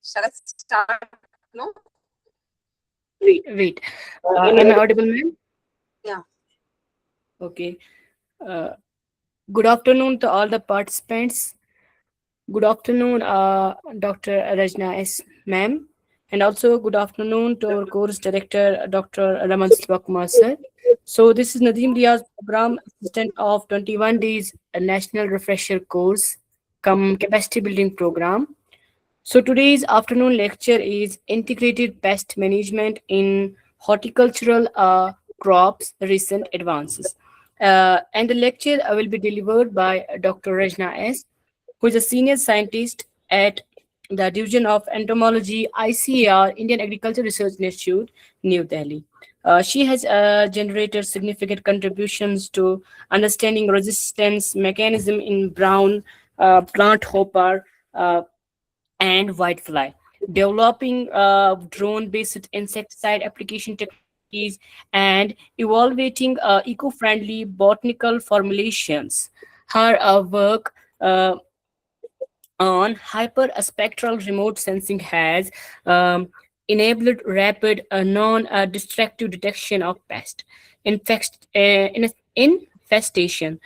Shall I start? No? Wait. Am I audible, ma'am? Yeah. Okay. Uh, Good afternoon to all the participants. Good afternoon, Dr. Rajna S. Ma'am. And also good afternoon to our course director, Dr. Raman Sivakumar sir. So this is Nadeem Riaz, program assistant of 21 days national refresher course, come capacity building program. So today's afternoon lecture is integrated pest management in horticultural crops recent advances. And the lecture will be delivered by Dr. Rajna S, who is a senior scientist at the Division of Entomology, ICAR, Indian Agriculture Research Institute, New Delhi. She has generated significant contributions to understanding resistance mechanism in brown plant hopper and whitefly, developing drone-based insecticide application technologies, and evaluating eco-friendly botanical formulations. Her work on hyperspectral remote sensing has enabled rapid non-destructive detection of pest infestation,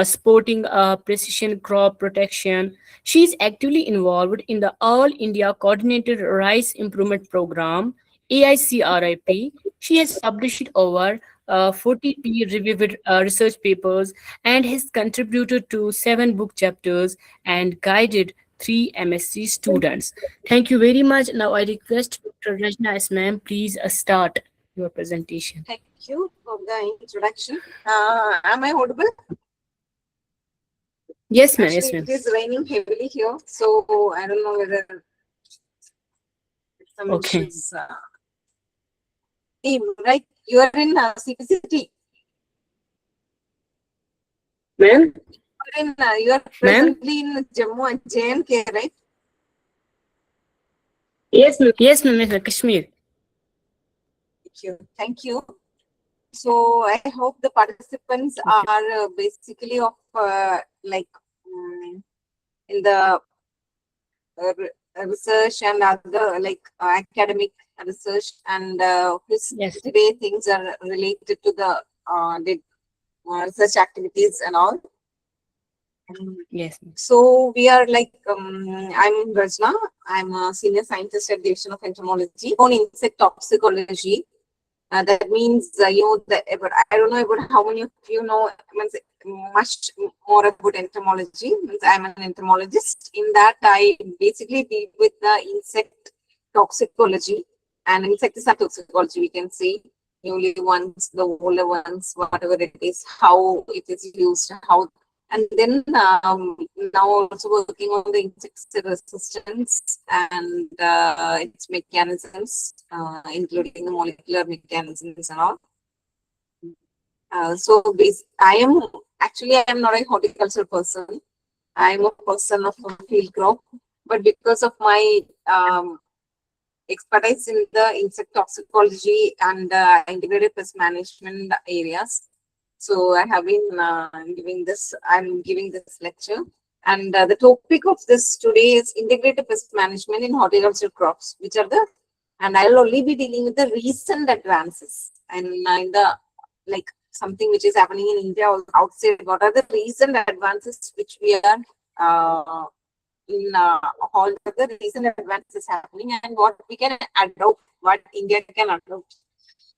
supporting precision crop protection. She is actively involved in the All India Coordinated Rice Improvement Program, AICRIP. She has published over 40 peer-reviewed research papers and has contributed to 7 book chapters and guided 3 MSc students. Thank you very much. Now I request Dr. Rajna S. Ma'am, please start your presentation. Thank you for the introduction. Am I audible? Yes, ma'am. Actually, Yes, it ma'am. is raining heavily here, so I don't know whether some Okay. issues. Team, right? You are in CPCT. Ma'am? You are Ma'am? presently in Jammu and J&K, right? Yes, ma'am. Yes, ma'am. Yes, ma'am. Kashmir. Thank you. Thank you. So I hope the participants Okay. are basically of in the research and other academic research, and whose Yes. today things are related to the research activities and all. Yes, ma'am. So we are I'm Rajna. I'm a senior scientist at Division of Entomology on insect toxicology. That means I don't know about how many of you know much more about entomology. Means I'm an entomologist. In that, I basically deal with the insect toxicology and insecticide toxicology. We can say newly ones, the older ones, whatever it is, how it is used, how, and then now also working on the insecticide resistance and its mechanisms, including the molecular mechanisms and all. I am not a horticulture person. I am a person of a field crop, but because of my expertise in the insect toxicology and integrated pest management areas, so I have been I'm giving this lecture. And the topic of this today is integrated pest management in horticulture crops, which are and I'll only be dealing with the recent advances and in the something which is happening in India or outside. What are the recent advances which we are in all the recent advances happening, and what we can adopt, what India can adopt,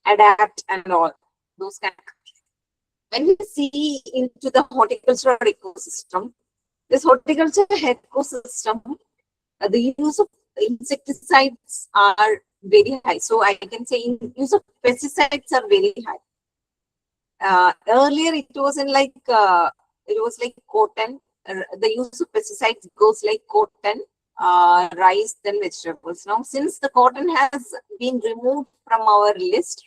adapt, and all those kind of. When we see into the horticultural ecosystem, this horticultural ecosystem, the use of insecticides are very high. So I can say use of pesticides are very high. Earlier it was like cotton. The use of pesticides goes like cotton, rice, then vegetables. Now, since the cotton has been removed from our list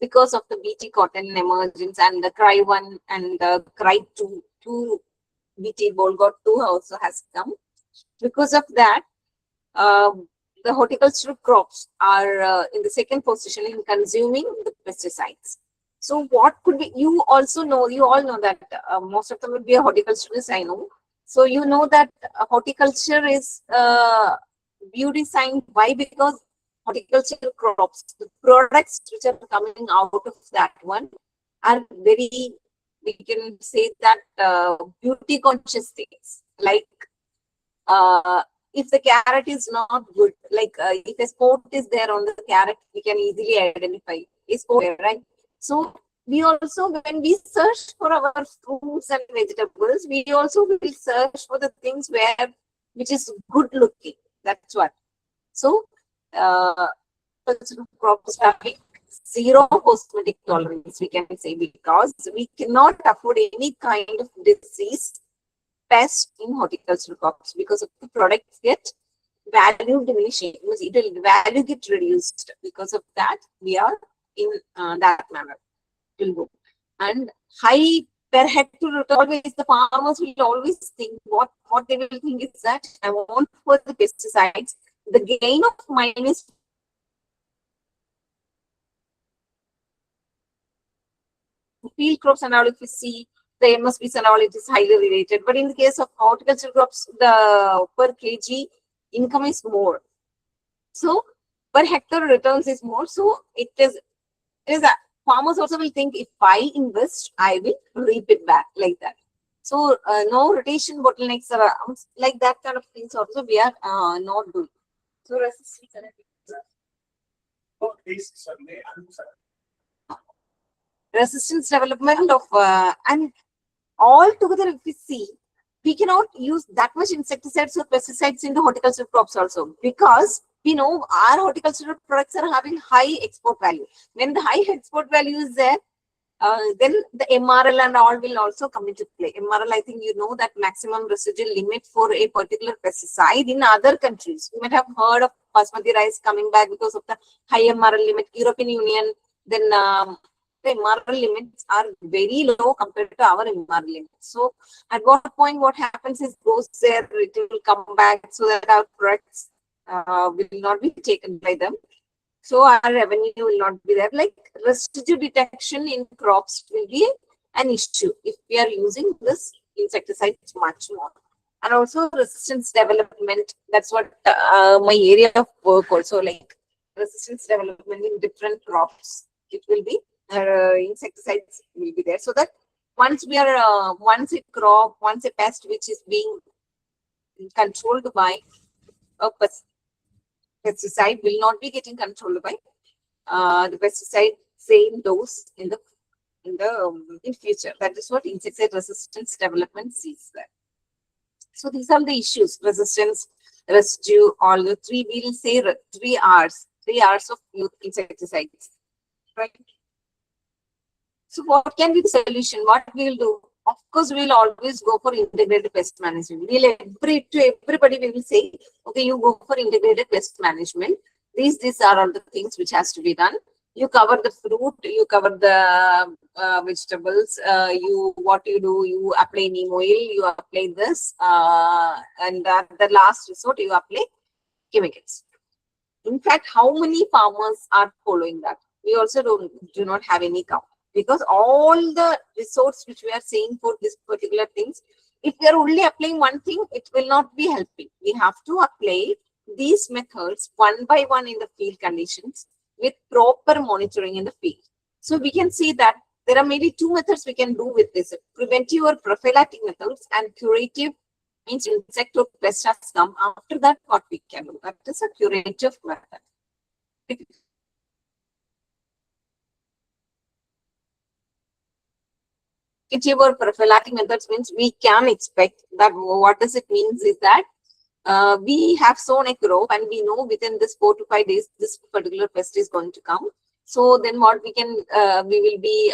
because of the BT cotton emergence and the cry 1 and the cry 2 BT Bolgot 2 also has come. Because of that, the horticultural crops are in the second position in consuming the pesticides. So what could be, you all know that most of them would be a horticulturalist, I know. So you know that horticulture is beauty sign. Why? Because horticultural crops, the products which are coming out of that one are very, we can say that beauty conscious things. Like if the carrot is not good, like if a spot is there on the carrot, we can easily identify is spot there, right? So we also, when we search for our fruits and vegetables, we also will search for the things where which is good looking. That's what. So crops having zero cosmetic tolerance, we can say, because we cannot afford any kind of disease pest in horticultural crops because of the products get value diminishing. It will value get reduced. Because of that, we are in that manner. It will go. And high per hectare return, always the farmers will always think what they will think is that I want for the pesticides, the gain of mine is field crops and all. If you see the MSPs and all, it is highly related. But in the case of horticultural crops, the per kg income is more. So per hectare returns is more. So it is farmers also will think if I invest, I will reap it back, like that. So no rotation bottlenecks are like that kind of things also we are not doing. So resistance development of and all together, if we see, we cannot use that much insecticides or pesticides in the horticultural crops also, because we know our horticultural products are having high export value. When the high export value is there, then the MRL and all will also come into play. MRL, I think you know that maximum residual limit for a particular pesticide in other countries. You might have heard of basmati rice coming back because of the high MRL limit. European Union, then the MRL limits are very low compared to our MRL limits. So at what point what happens is goes there, it will come back so that our products will not be taken by them. So our revenue will not be there. Like residue detection in crops will be an issue if we are using this insecticides much more. And also resistance development, that's what my area of work also, like resistance development in different crops. It will be insecticides will be there, so that once we are once a crop, once a pest which is being controlled by a pesticide will not be getting controlled by the pesticide same dose in the in future. That is what insecticide resistance development sees there. So these are the issues: resistance, residue, all the three. We will say 3 R's of insecticides, right? So what can be the solution? What we will do? Of course, we will always go for integrated pest management. We'll everybody we will say, okay, you go for integrated pest management. These are all the things which has to be done. You cover the fruit, you cover the vegetables. What you do, you apply neem oil, you apply this, and at the last resort, you apply chemicals. In fact, how many farmers are following that? We also do not have any count, because all the resorts which we are saying for this particular things, if we are only applying one thing, it will not be helping. We have to apply these methods one by one in the field conditions with proper monitoring in the field. So we can see that there are maybe two methods we can do with this: preventive or prophylactic methods, and curative means insect or pest has come. After that, what we can do, that is a curative method. Preventive or prophylactic methods means we can expect that. What does it mean is that we have sown a crop and we know within this 4 to 5 days this particular pest is going to come. So then what we can, we will be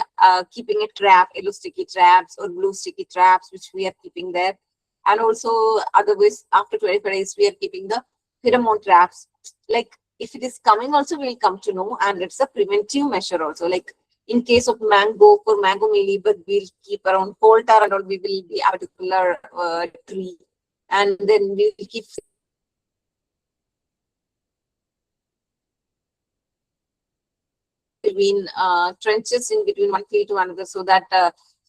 keeping a trap, yellow sticky traps or blue sticky traps, which we are keeping there. And also otherwise after 25 days, we are keeping the pheromone traps. Like if it is coming also, we'll come to know, and it's a preventive measure also. Like in case of mango, for mango mealybug, we'll keep around coal tar and all, we will be a particular tree. And then we will keep between trenches in between one field to another, so that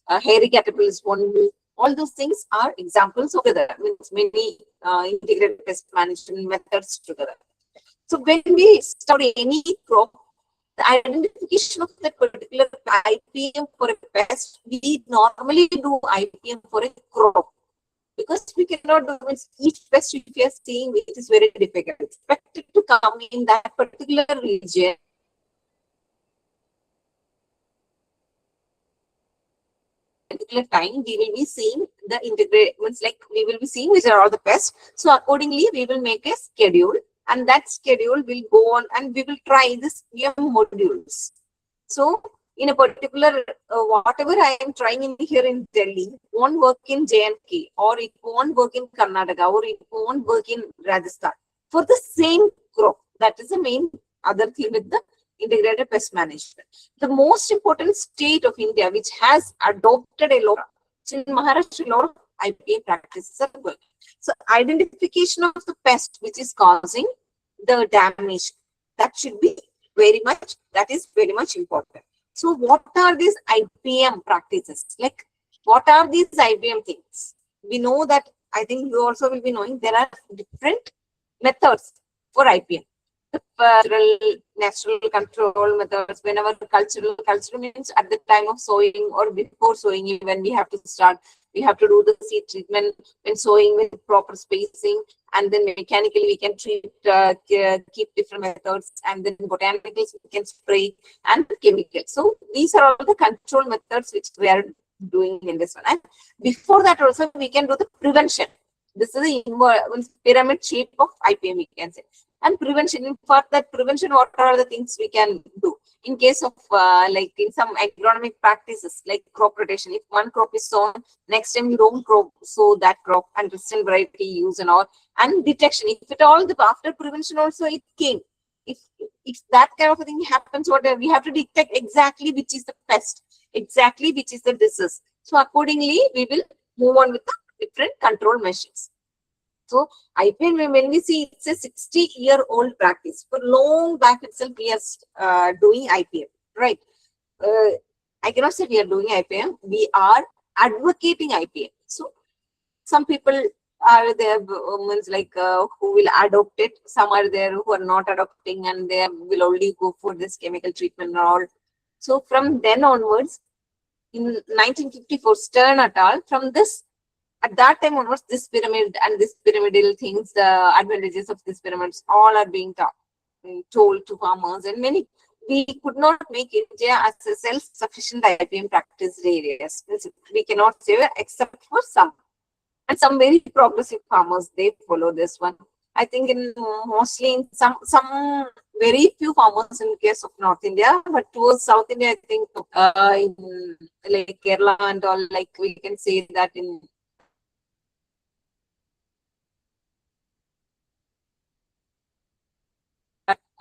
hairy caterpillars won't move All those things are examples of together, means many integrated pest management methods together. So when we start any crop, the identification of that particular IPM for a pest, we normally do IPM for a crop, because we cannot do each pest if we are seeing, it is very difficult. Expect it to come in that particular region. Particular time, we will be seeing the integrations, like we will be seeing which are all the pests. So accordingly, we will make a schedule, and that schedule will go on, and we will try this modules. So in a particular, whatever I am trying in here in Delhi won't work in J&K, or it won't work in Karnataka, or it won't work in Rajasthan for the same crop. That is the main other thing with the integrated pest management. The most important state of India which has adopted a law, in Maharashtra, a lot of IPA practices are going. So identification of the pest which is causing the damage, that should be that is very much important. So what are these IPM practices? Like, what are these IPM things? We know that, I think you also will be knowing, there are different methods for IPM. The natural control methods, whenever cultural means at the time of sowing or before sowing, even we have to start, we have to do the seed treatment when sowing with proper spacing, and then mechanically we can treat, keep different methods, and then botanicals we can spray, and chemicals. So these are all the control methods which we are doing in this one. And before that also we can do the prevention. This is the pyramid shape of IPM, we can say. And prevention, for that prevention, what are the things we can do? In case of like in some agronomic practices, like crop rotation, if one crop is sown, next time you don't sow that crop, and resistant variety use and all. And detection, if it all, the after prevention also it came. If that kind of a thing happens, whatever, we have to detect exactly which is the pest, exactly which is the disease. So accordingly, we will move on with the different control measures. So IPM, when we see, it's a 60-year-old practice. For long back itself, we are doing IPM, right? I cannot say we are doing IPM. We are advocating IPM. So some people are there, like who will adopt it. Some are there who are not adopting, and they will only go for this chemical treatment and all. So from then onwards, in 1954, Stern et al., from this, at that time onwards, this pyramid and this pyramidal things, the advantages of these pyramids, all are being told to farmers, and many, we could not make India as a self-sufficient IPM practice areas. We cannot say, except for some. And some very progressive farmers, they follow this one. I think in mostly in some very few farmers in case of North India, but towards South India, I think in like Kerala and all, like we can say that in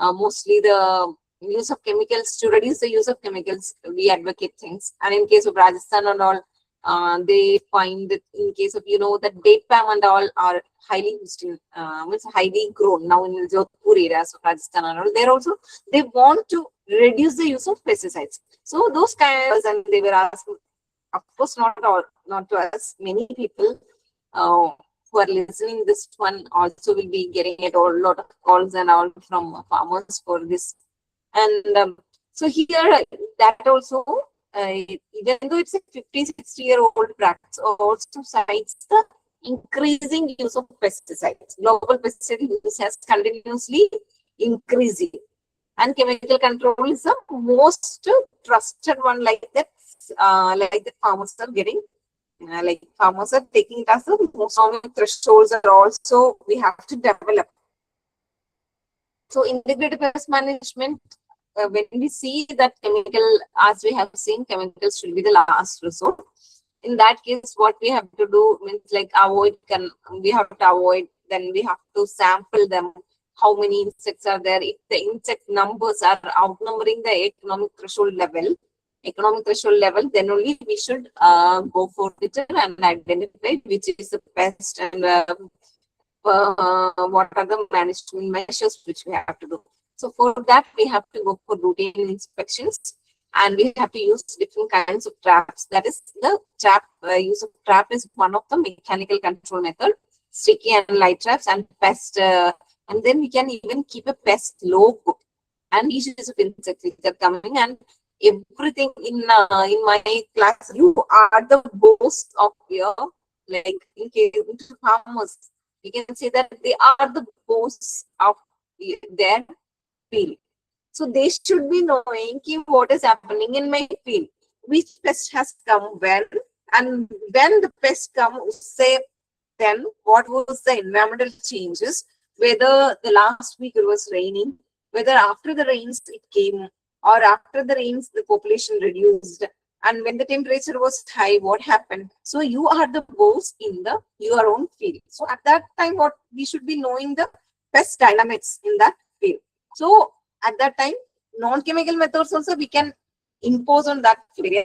mostly the use of chemicals, to reduce the use of chemicals, we advocate things. And in case of Rajasthan and all, they find that in case of, that date palm and all are highly used in, it's highly grown now in the Jodhpur areas of Rajasthan and all. They're also, they want to reduce the use of pesticides. So those kinds, and they were asking, of course, not to us, many people who are listening this one also will be getting a lot of calls and all from farmers for this. And so here, that also, even though it's a 50-60-year-old practice, also cites the increasing use of pesticides. Global pesticide use has continuously increasing, and chemical control is the most trusted one, like that. Like the farmers are getting, like farmers are taking it as the most common thresholds are also we have to develop. So integrated pest management, when we see that chemical, as we have seen, chemicals should be the last resort. In that case, what we have to do means like we have to avoid, then we have to sample them, how many insects are there. If the insect numbers are outnumbering the economic threshold level, then only we should go for it and identify which is the pest, and what are the management measures which we have to do. So for that, we have to go for routine inspections. and we have to use different kinds of traps. That is, the trap use of trap is one of the mechanical control method. Sticky and light traps and pest, and then we can even keep a pest logbook and species of insects which are coming and everything in my class. You are the boss of your, like, in case into farmers, we can say that they are the boss of their field. So they should be knowing what is happening in my field, which pest has come when, and when the pest come, say, then what was the environmental changes, whether the last week it was raining, whether after the rains it came, or after the rains the population reduced, and when the temperature was high, what happened. So you are the boss in the your own field. So at that time, what we should be knowing the pest dynamics in that field. So at that time, non-chemical methods also we can impose on that field.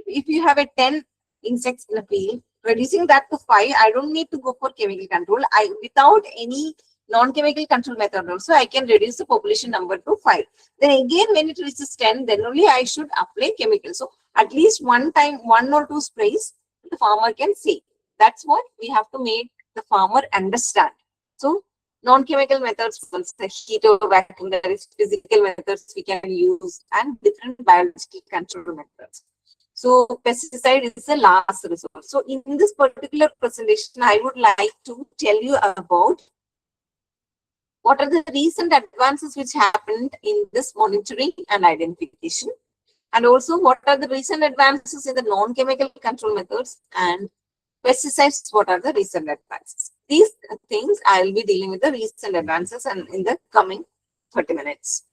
If you have a 10 insects in a field, reducing that to 5, I don't need to go for chemical control. I, without any non-chemical control method also, I can reduce the population number to 5. Then again, when it reaches 10, then only I should apply chemical. So at least one time, 1 or 2 sprays, the farmer can see. That's what we have to make the farmer understand. So non-chemical methods, once the heat or vacuum, there is physical methods we can use and different biological control methods. So pesticide is the last resort. So in this particular presentation, I would like to tell you about what are the recent advances which happened in this monitoring and identification, and also what are the recent advances in the non-chemical control methods, and pesticides, what are the recent advances. These things I will be dealing with the recent advances and in the coming 30 minutes.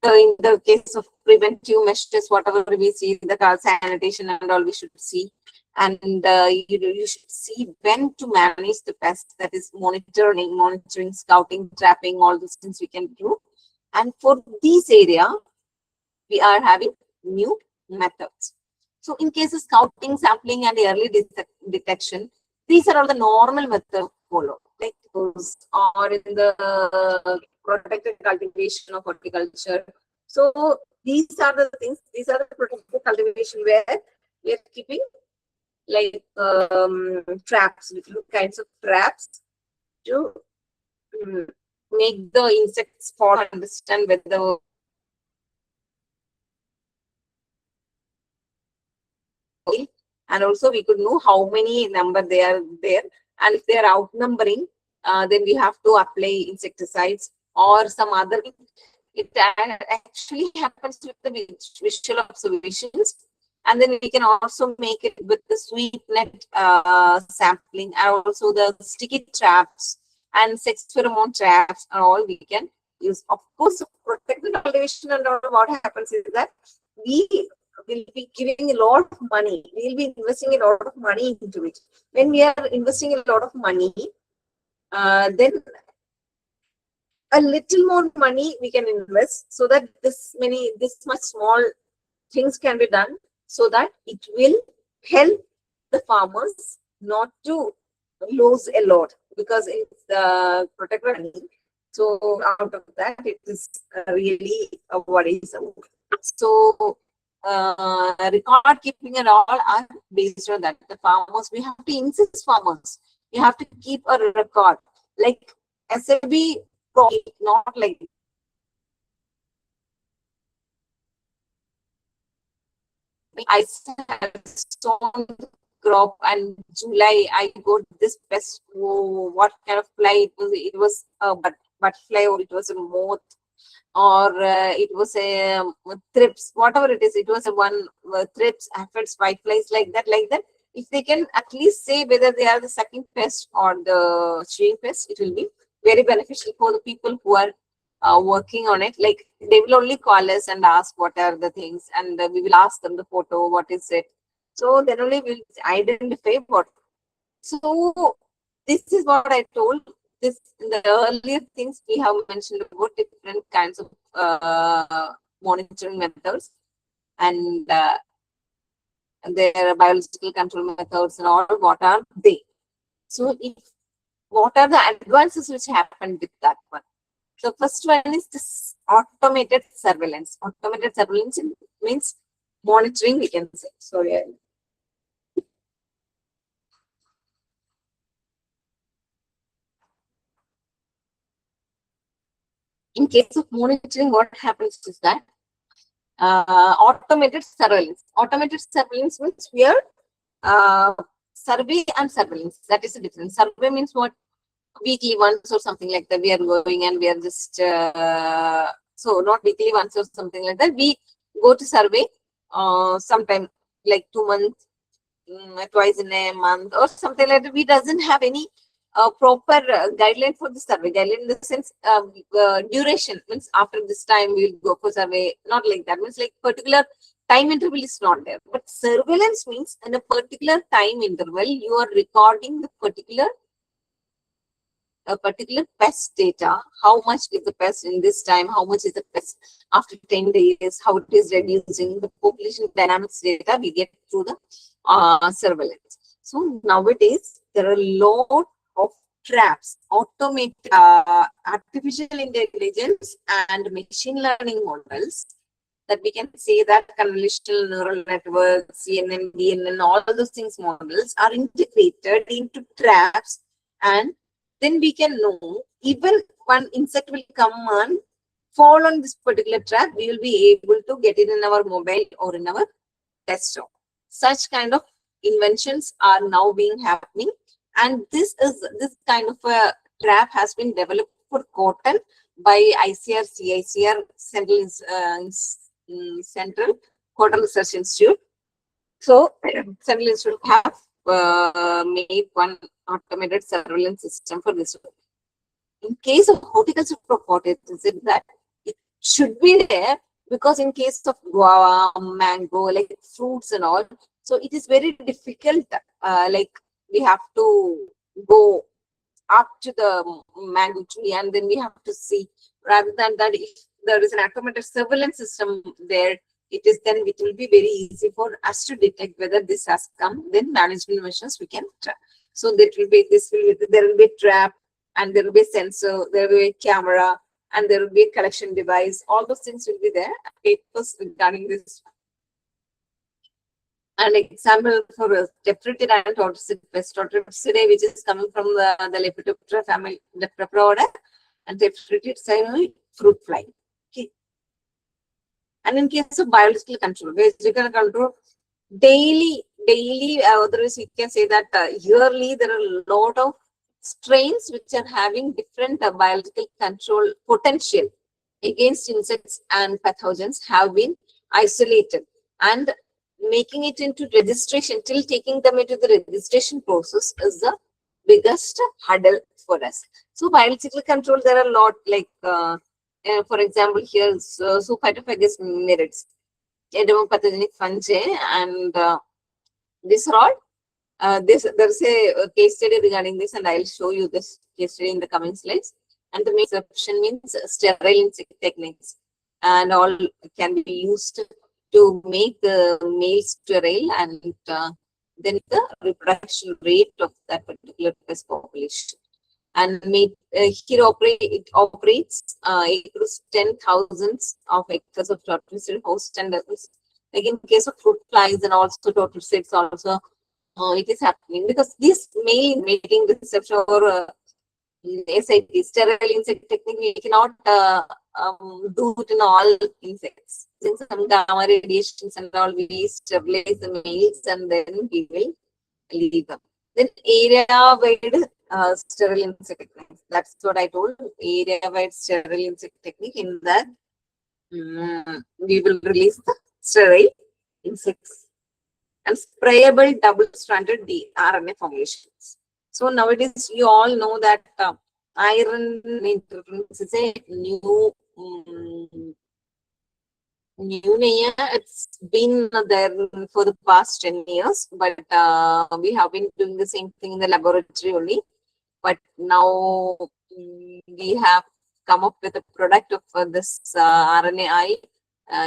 In the case of preventive measures, whatever we see, the sanitation and all we should see. And you should see when to manage the pests, that is monitoring, scouting, trapping, all those things we can do. And for this area, we are having new methods. So in case of scouting, sampling, and early detection, these are all the normal methods followed. Like those are in the protected cultivation of horticulture. So these are the things, these are the protected cultivation where we are keeping like traps, different kinds of traps to make the insects fall, understand whether and also we could know how many number they are there, and if they are outnumbering, then we have to apply insecticides or some other. It actually happens with the visual observations, and then we can also make it with the sweet net sampling, and also the sticky traps and sex pheromone traps, and all we can use. Of course, protected cultivation and all, what happens is that we will be giving a lot of money. We will be investing a lot of money into it. When we are investing a lot of money, then a little more money we can invest so that this much small things can be done, so that it will help the farmers not to lose a lot, because it's protected money. So out of that, it is really a worrisome. So record keeping and all are based on that. The farmers, we have to insist farmers, you have to keep a record, like SAB, not like I sown crop and July I got this pest. Oh, what kind of fly it was? It was a butterfly, or it was a moth, or it was a thrips, whatever it is. It was a one thrips, aphids, whiteflies, like that, like that. If they can at least say whether they are the sucking pest or the chewing pest, it will be very beneficial for the people who are working on it. Like they will only call us and ask what are the things, and we will ask them the photo, what is it. So then only we'll identify what. So this is what I told. This in the earlier things we have mentioned about different kinds of monitoring methods and their biological control methods and all. What are they? So if what are the advances which happened with that one? So first one is this automated surveillance. Automated surveillance means monitoring, we can say. Sorry. In case of monitoring, what happens is that automated surveillance. Automated surveillance means we are survey and surveillance. That is the difference. Survey means what? Weekly once or something like that. We are going and we are just so not weekly once or something like that. We go to survey sometime like 2 months, twice in a month or something like that. We doesn't have any proper guideline for the survey. Guideline in the sense duration means after this time we'll go for survey. Not like that. Means like particular time interval is not there. But surveillance means in a particular time interval you are recording the particular pest data, how much is the pest in this time, how much is the pest after 10 days, how it is reducing, the population dynamics data we get through the surveillance. So nowadays, there are a lot of traps, automated artificial intelligence and machine learning models that we can say that convolutional neural networks, CNN, DNN, all those things models are integrated into traps, and then we can know even one insect will come and fall on this particular trap, we will be able to get it in our mobile or in our desktop. Such kind of inventions are now being happening, and this kind of a trap has been developed for cotton by CICR, Central Cotton Research Institute. So Central Institute have made one automated surveillance system for this. In case of horticulture product, is it that it should be there, because in case of guava, mango, like fruits and all, so it is very difficult. Like we have to go up to the mango tree and then we have to see. Rather than that, if there is an automated surveillance system there, it will be very easy for us to detect whether this has come. Then management measures we can track. So there will be a trap, and there will be a sensor, there will be a camera, and there will be a collection device. All those things will be there. Papers regarding this. An example for Tephritid and Tortoisid pest, Tortoisidae, which is coming from the Lepidoptera family, Lepidoptera, and Tephritid fruit fly. Okay. And in case of biological control, daily, otherwise we can say that yearly there are a lot of strains which are having different biological control potential against insects and pathogens have been isolated, and making it into registration, till taking them into the registration process is the biggest hurdle for us. So biological control, there are a lot, like for example here, Phytophagous mirids, endomopathogenic fungi, and these are all. There's a case study regarding this, and I'll show you this case study in the coming slides. And the main exception means sterile insect techniques, and all can be used to make the male sterile, and then the reproduction rate of that particular pest population. And it operates across 10,000 of hectares of tortoised host, and like in case of fruit flies and also tortoises also it is happening, because this male mating reception or SIT, sterile insect technique, we cannot do it in all insects. Since some gamma radiations and all, we sterilize the males and then we will leave them. Then area-wide sterile insect technique. That's what I told. Area-wide sterile insect technique. In that, we will release the sterile insects and sprayable double-stranded RNA formulations. So nowadays, you all know that iron interference is a new layer. It's been there for the past 10 years, but we have been doing the same thing in the laboratory only. But now we have come up with a product of this RNAi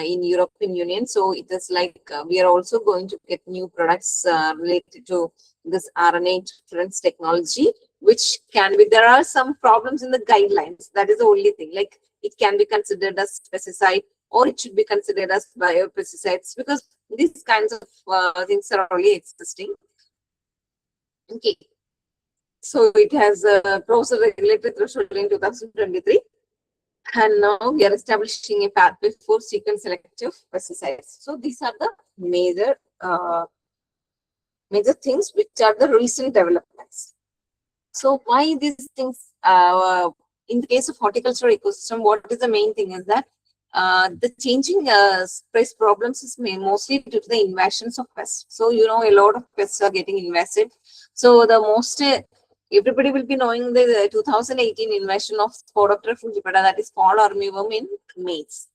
in European Union. So it is like we are also going to get new products related to this RNA interference technology which can be, there are some problems in the guidelines. That is the only thing. Like it can be considered as pesticide or it should be considered as biopesticides, because these kinds of things are already existing. Okay. So it has crossed the regulatory threshold in 2023. And now we are establishing a pathway for sequence selective pesticides. So these are the major things which are the recent developments. So why these things, in the case of horticulture ecosystem, what is the main thing is that the changing pest problems is mostly due to the invasions of pests. So, you know, a lot of pests are getting invasive. So the most, everybody will be knowing the 2018 invasion of Spodoptera fungipeda, that is fall armyworm in maize.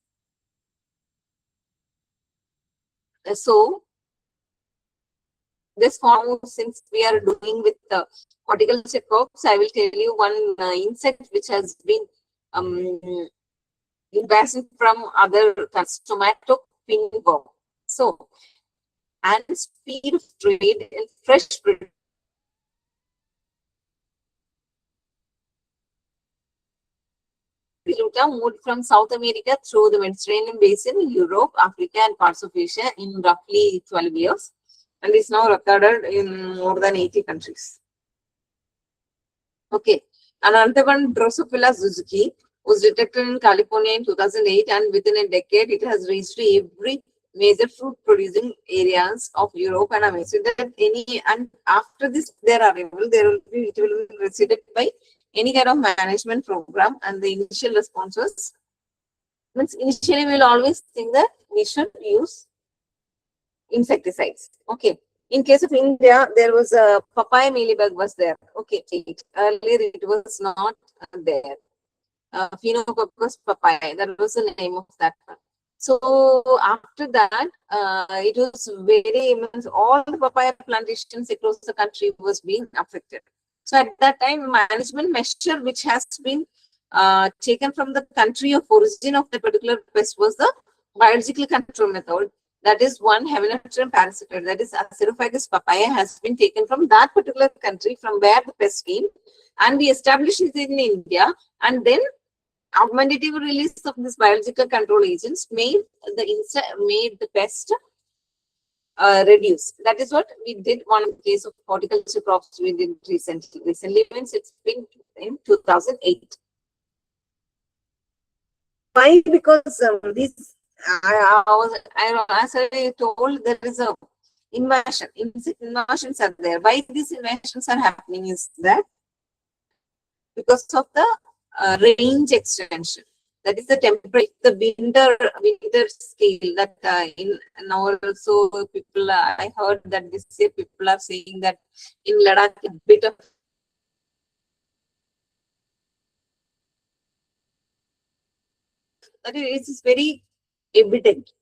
So this form, since we are doing with the horticulture crops, I will tell you one insect which has been invasive from other tomato pinworm. So, and speed of trade in fresh produce moved from South America through the Mediterranean basin, Europe, Africa, and parts of Asia in roughly 12 years, and is now recorded in more than 80 countries. Okay, another one, Drosophila Suzuki, was detected in California in 2008, and within a decade, it has reached every major fruit producing areas of Europe and America. So that and after this, their arrival, it will be preceded by any kind of management program, and the initial responses means initially we'll always think that we should use insecticides. Okay. In case of India, there was a papaya mealybug was there. Okay. Earlier it was not there. Pheinococcus papaya, that was the name of that one. So after that, it was very, all the papaya plantations across the country was being affected. So at that time, management measure which has been taken from the country of origin of the particular pest was the biological control method. That is one Hymenopteran parasitoid, that is Acidophagous papaya, has been taken from that particular country from where the pest came, and we established it in India, and then augmentative release of this biological control agents made the pest reduce. That is what we did. One case of horticulture crops we did recently. Recently means it's been in 2008. Why? Because these, as I told, there is a invasion. Invasions are there. Why these invasions are happening is that because of the range extension. That is the temperature, the winter scale. That in now also people, I heard that this year people are saying that in Ladakh a bit of that is very evident.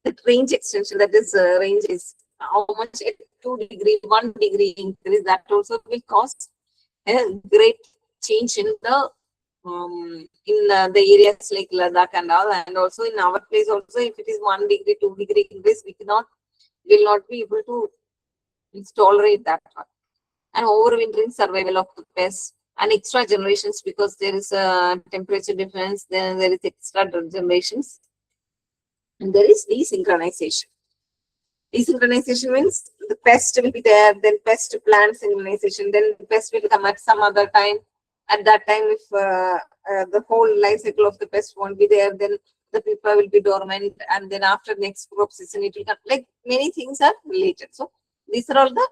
That range extension, that is range is how much at 2 degree, 1 degree increase, that also will cause a great change in the the areas like Ladakh and all, and also in our place also, if it is 1 degree, 2 degree increase, will not be able to tolerate that one. And overwintering survival of the pests and extra generations, because there is a temperature difference, then there is extra generations, and there is desynchronization. Desynchronization means the pest will be there, then pest plant synchronization, then the pest will come at some other time. At that time, if the whole life cycle of the pest won't be there, then the pupa will be dormant, and then after next crop season, it will come. Like many things are related. So these are all the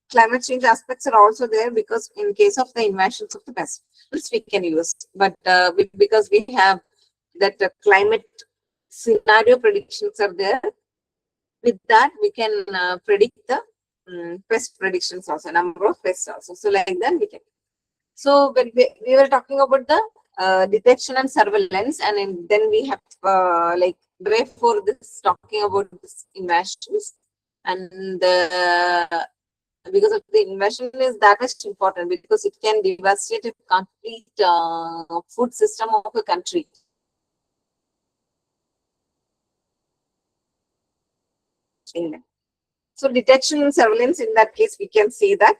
climate change aspects are also there, because in case of the invasions of the pest, which we can use, but because we have that climate scenario predictions are there. With that, we can predict the pest predictions also, number of pests also. So like that we can. So when we were talking about the detection and surveillance, and then we have like the way for this talking about this invasions, and because of the invasion is that much important, because it can devastate a complete food system of a country. So detection and surveillance, in that case, we can say that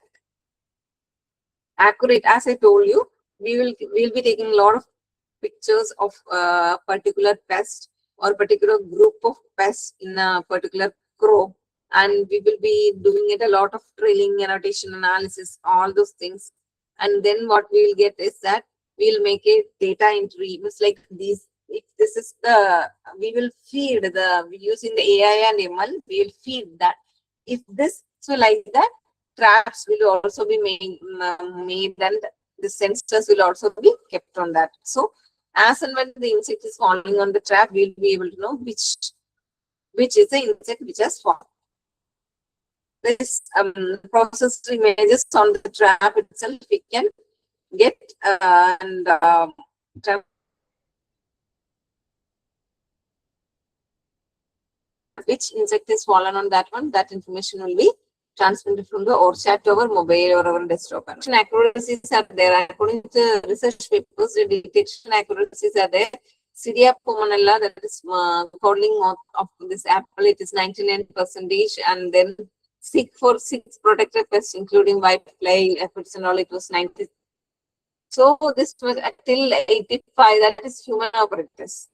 accurate. As I told you, we'll be taking a lot of pictures of particular pest or particular group of pests in a particular crop, and we will be doing it a lot of trailing, annotation, analysis, all those things. And then what we will get is that we'll make a data entry. It's like these. If this is the, we will feed the, using the AI and ML, we will feed that. If this, so like that, traps will also be made, and the sensors will also be kept on that. So as and when the insect is falling on the trap, we'll be able to know which is the insect which has fallen. This processed images on the trap itself we can get, and which insect is fallen on that one, that information will be transmitted from the ORChat to our mobile or our desktop. Accuracies are there. According to research papers, the detection accuracies are there. Cydia pomonella, that is calling of this apple, it is 99%, and then for 6 protected pests, including whitefly, aphids, and all, it was 90. So this was till 85, that is human operators.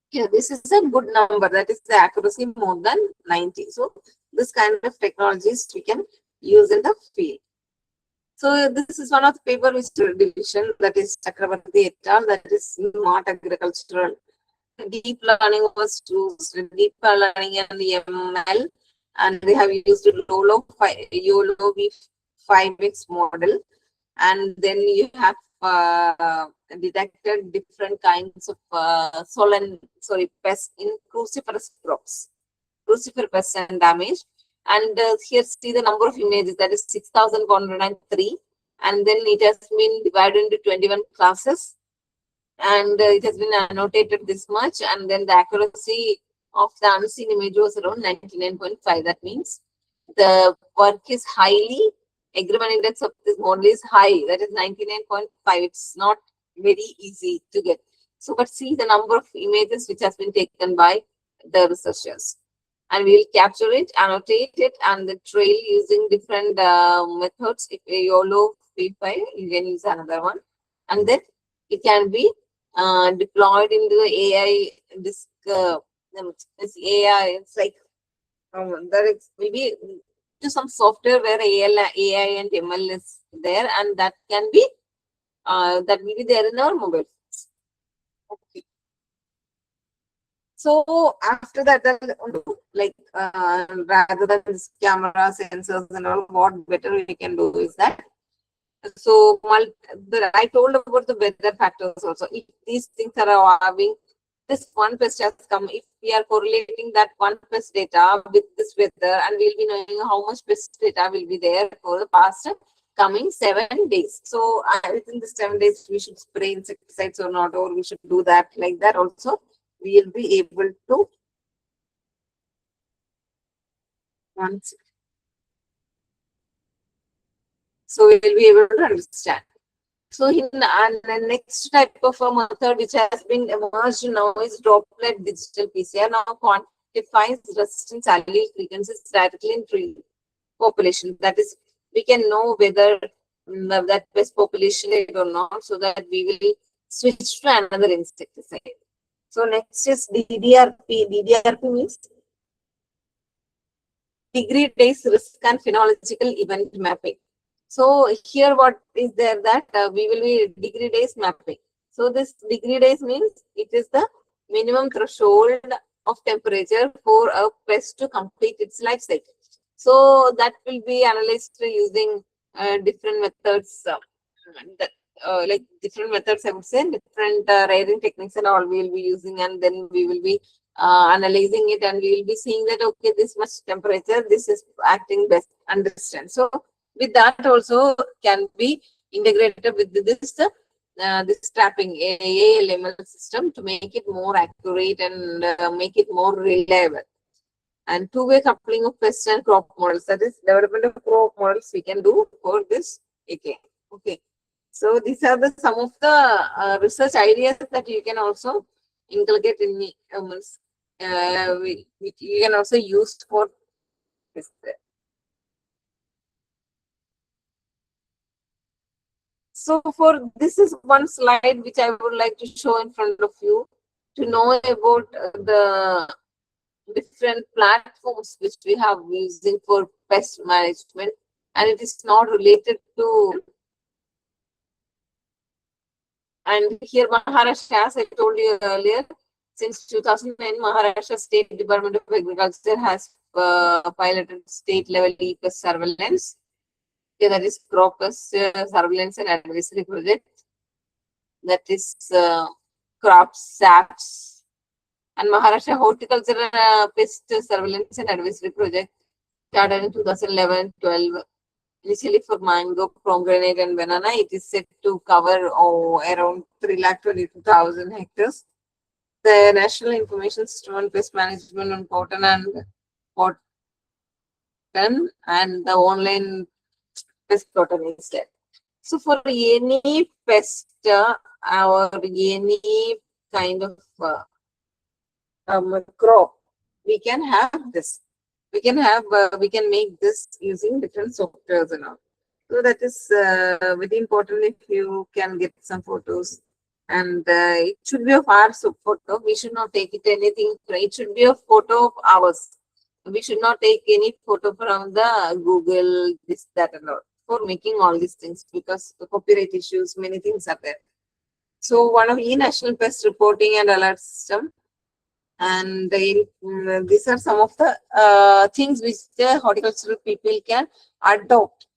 Yeah, this is a good number. That is the accuracy more than 90. So this kind of technologies we can use in the field. So this is one of the paper which division, that is Chakravarti et al., that is smart agricultural. Deep learning was used, deep learning and the ML, and they have used YOLO V5X model, and then you have detected different kinds of pests in cruciferous crops, crucifer pests and damage. And here see the number of images, that is 6,103, and then it has been divided into 21 classes, and it has been annotated this much, and then the accuracy of the unseen image was around 99.5. That means the work is highly, agreement index of this model is high, that is 99.5. It's not very easy to get. So, but see the number of images which has been taken by the researchers. And we will capture it, annotate it, and the trail using different methods. If a YOLO V5, you can use another one. And then it can be deployed into the AI, this AI, it's like, there is maybe to some software where AI and ML is there, and that can be, that will be there in our mobile phones. Okay. So after that, like rather than this camera, sensors, and all, what better we can do is that. So I told about the weather factors also. If these things are having, this one pest has come, if we are correlating that one pest data with this weather, and we'll be knowing how much pest data will be there for the past coming 7 days. So within the 7 days, we should spray insecticides or not, or we should do that, like that also. We will be able to so we will be able to understand. So in the next type of a method which has been emerged now is droplet digital PCR. Now quantifies resistance allele frequencies directly in tree population. That is, we can know whether that pest population is or not, so that we will switch to another insecticide. So next is DDRP. DDRP means degree days risk and phenological event mapping. So here what is there, that we will be degree days mapping. So this degree days means it is the minimum threshold of temperature for a pest to complete its life cycle. So that will be analyzed using different methods, like different methods, I would say, different rearing techniques and all we will be using, and then we will be analyzing it, and we will be seeing that, okay, this much temperature, this is acting best, understand. So with that also can be integrated with this trapping ALML system to make it more accurate and make it more reliable. And two-way coupling of pest and crop models, that is development of crop models we can do for this again. Okay. So these are some of the research ideas that you can also inculcate in you can also use for this. So for this is one slide which I would like to show in front of you to know about the different platforms which we have using for pest management, and it is not related to. And here Maharashtra, as I told you earlier, since 2009, Maharashtra State Department of Agriculture has piloted state level e-pest surveillance. Okay, that is crop pest surveillance and advisory project. That is crop SAPS. And Maharashtra Horticultural Pest Surveillance and Advisory Project started in 2011-12. Initially for mango, pomegranate, and banana, it is set to cover around 322,000 hectares. The National Information System on Pest Management on cotton and the online pest cotton is there. So for any pest or any kind of crop, we can have this. We can make this using different softwares and all. So that is very important. If you can get some photos, and it should be of our photo. We should not take it anything. It should be a photo of ours. We should not take any photo from the Google, this, that, and all, for making all these things, because the copyright issues, many things are there. So one of e-national pest reporting and alert system. And these are some of the things which the horticultural people can adopt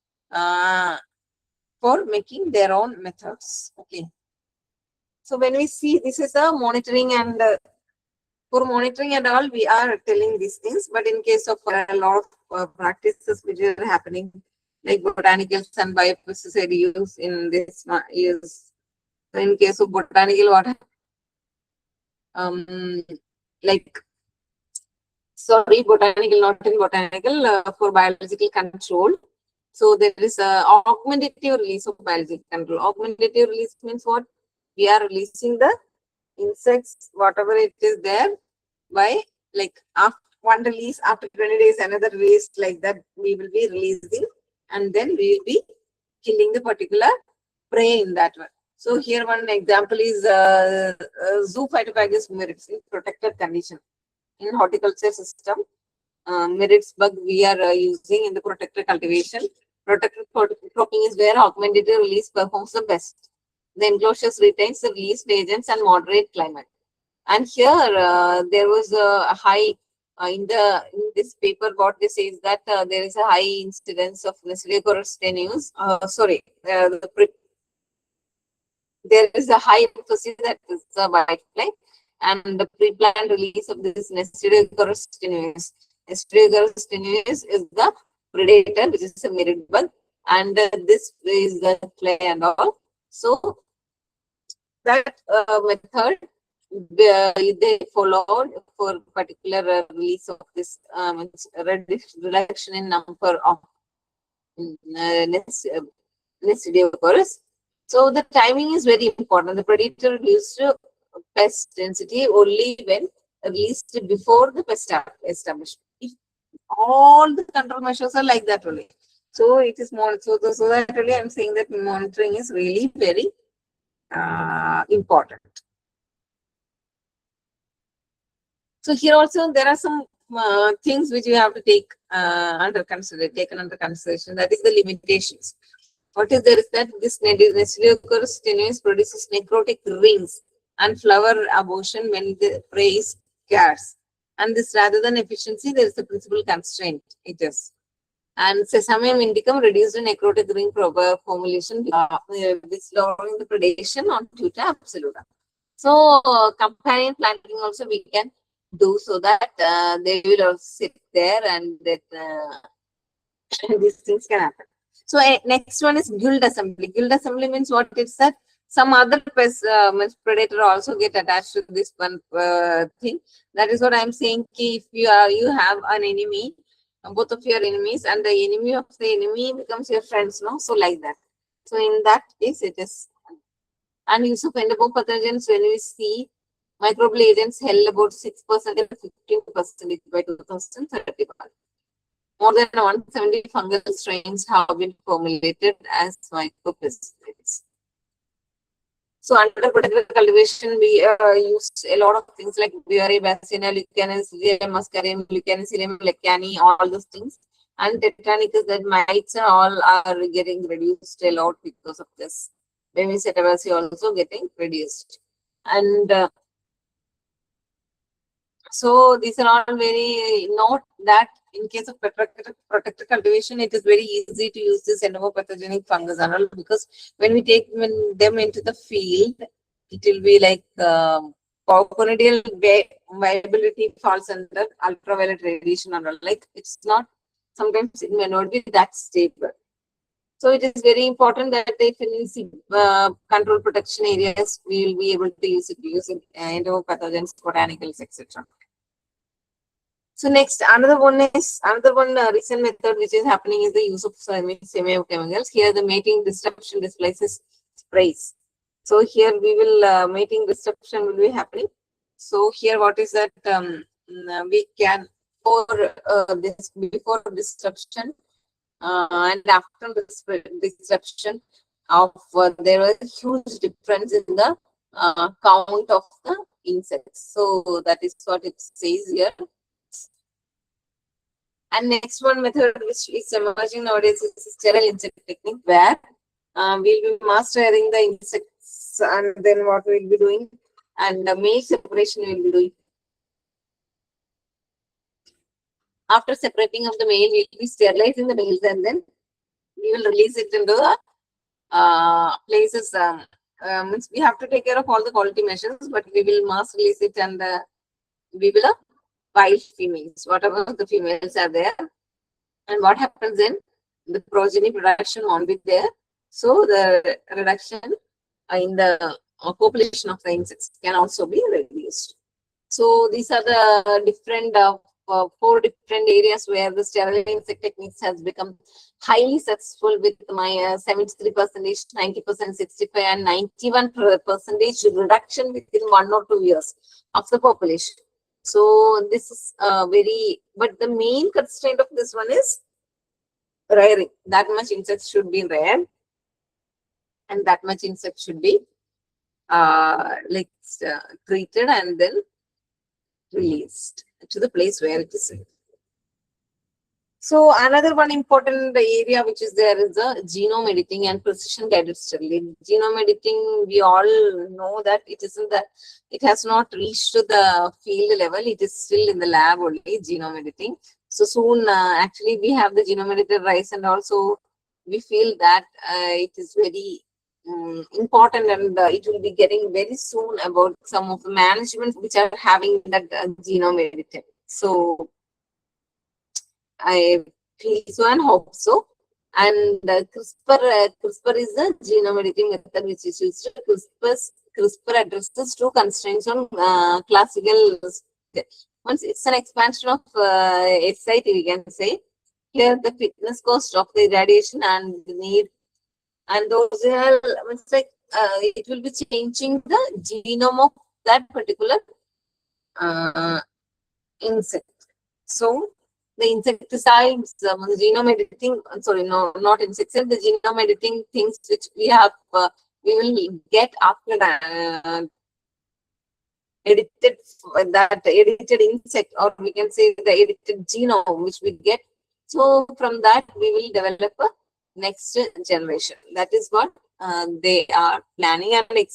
for making their own methods. Okay. So when we see, this is a monitoring, and for monitoring and all, we are telling these things. But in case of a lot of practices which are happening, like botanicals and biopesticide use in this use. So in case of botanical, what botanical, not in botanical, for biological control. So there is a augmentative release of biological control. Augmentative release means what? We are releasing the insects, whatever it is there, by like after one release, after 20 days, another release, like that we will be releasing, and then we will be killing the particular prey in that one. So here one example is Zoophytophagus myrrhis in protected condition. In horticulture system, myrrhis bug we are using in the protected cultivation. Protected cropping is where augmentative release performs the best. The enclosures retains the released agents and moderate climate. And here there was a high in this paper. What they say is that there is a high incidence of Nestliocorus tenuis. There is a high emphasis that is a whitefly, and the pre-planned release of this Nestliocorus tenuis. Nestliocorus tenuis is the predator, which is a mirrored bug, and this is the fly and all. So that method they followed for particular release of this reduction in number of Nestliocorus. So the timing is very important. The predator reduced pest density only when released before the pest establishment. If all the control measures are like that only. So it is more, so that really I'm saying that monitoring is really very important. So here also there are some things which you have to take taken under consideration. That is the limitations. What is there is that this Nestliocorus tenuis produces necrotic rings and flower abortion when the prey is scarce. And this, rather than efficiency, there is a principal constraint. It is. And Sesamum indicum reduced the necrotic ring formulation with lowering the predation on Tuta absoluta. So companion planting also we can do, so that they will also sit there, and that these things can happen. So next one is guild assembly. Guild assembly means what? It's that some other pest predator also get attached to this one thing. That is what I'm saying. If you have an enemy, both of your enemies, and the enemy of the enemy becomes your friends, no? So like that. So in that case, it is. And use of endopathogens pathogens, when we see microbial agents held about 6% and 15% by 2031. More than 170 fungal strains have been formulated as micropesticides. So under protected cultivation, we use a lot of things like Bury, Bassina, Lucanicilium, Muscarium, Lucanicilium, Lecani, all those things. And Titanicus, that mites all are getting reduced a lot because of this. Maybe Cetaceae also getting reduced. And so these are all very, note that in case of protected cultivation, it is very easy to use this endopathogenic fungus and all, because when we take them into the field, it will be like conidial viability falls under ultraviolet radiation and all. Like it's not, sometimes it may not be that stable. So it is very important that if in control protection areas, we will be able to use it using endopathogens, botanicals, etc. So next, another one recent method which is happening is the use of semiochemicals. Here the mating disruption displaces sprays. So here we will mating disruption will be happening. So here what is that we can for this before disruption and after this disruption of there was a huge difference in the count of the insects. So that is what it says here. And next one method which is emerging nowadays is sterile insect technique, where we'll be mastering the insects, and then what we'll be doing, and the male separation we'll be doing. After separating of the male, we'll be sterilizing the males, and then we will release it into the places. Means we have to take care of all the quality measures, but we will mass release it, and we will wild females, whatever the females are there. And what happens then? The progeny production won't be there. So the reduction in the population of the insects can also be reduced. So these are the different 4 different areas where the sterile insect techniques has become highly successful, with my 73%, 90%, 65, and 91% reduction within 1 or 2 years of the population. So this is very, but the main constraint of this one is rearing. That much insects should be reared, and that much insects should be treated and then released to the place where it is safe. So another one important area which is there is the genome editing and precision guided study. Genome editing, we all know that it isn't that, it has not reached to the field level. It is still in the lab only, genome editing. So soon, actually, we have the genome edited rice, and also we feel that it is very important, and it will be getting very soon about some of the management which are having that genome editing. So I feel so and hope so. And CRISPR is the genome editing method which is used. CRISPR addresses 2 constraints on classical. Once it's an expansion of SIT, we can say. Here the fitness cost of the irradiation and the need, and those are, it's like it will be changing the genome of that particular insect. So the insecticides, the genome editing, sorry, no, not insecticides, the genome editing things which we have, we will get after edited insect, or we can say the edited genome which we get. So from that we will develop a next generation. That is what they are planning. And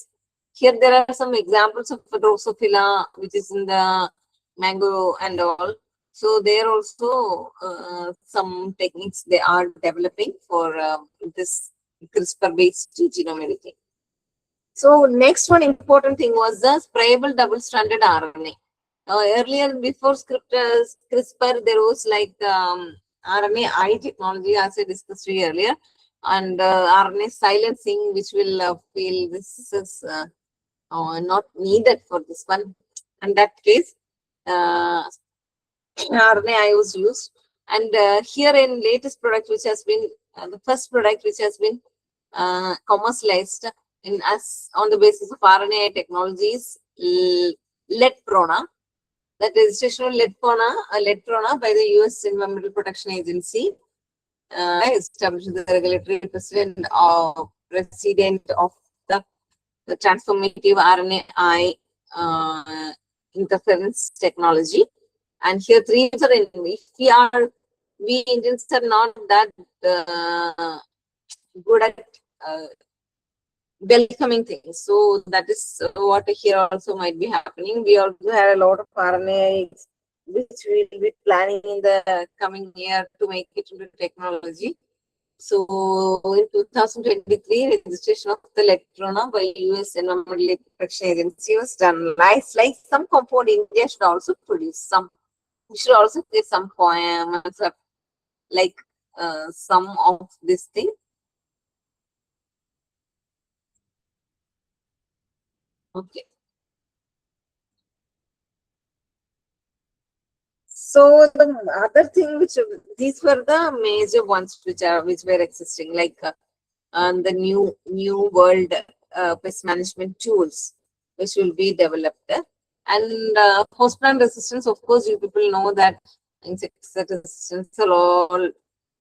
here there are some examples of Drosophila which is in the mango and all. So there also some techniques they are developing for this CRISPR based genome editing. So next one important thing was the sprayable double-stranded RNA. Earlier, before CRISPR, there was like RNA technology, as I discussed earlier, and RNA silencing, which will feel this is not needed for this one. In that case, RNA was used. And here in latest product, which has been the first product which has been commercialized in us on the basis of RNA technologies, Letrona. That registration of Letrona by the US Environmental Protection Agency established the regulatory president of the the transformative RNAi interference technology. And here three are in, if we Indians are not that good at welcoming things. So that is what here also might be happening. We also have a lot of RNA which we will be planning in the coming year to make it into technology. So in 2023, registration of the Electrona by US Environmental Protection Agency was done. Nice, like some compound India should also produce some. We should also create some poems like some of this thing. Okay. So the other thing which these were the major ones which were existing, like the new world pest management tools which will be developed. And host plant resistance, of course, you people know that insecticide resistance are all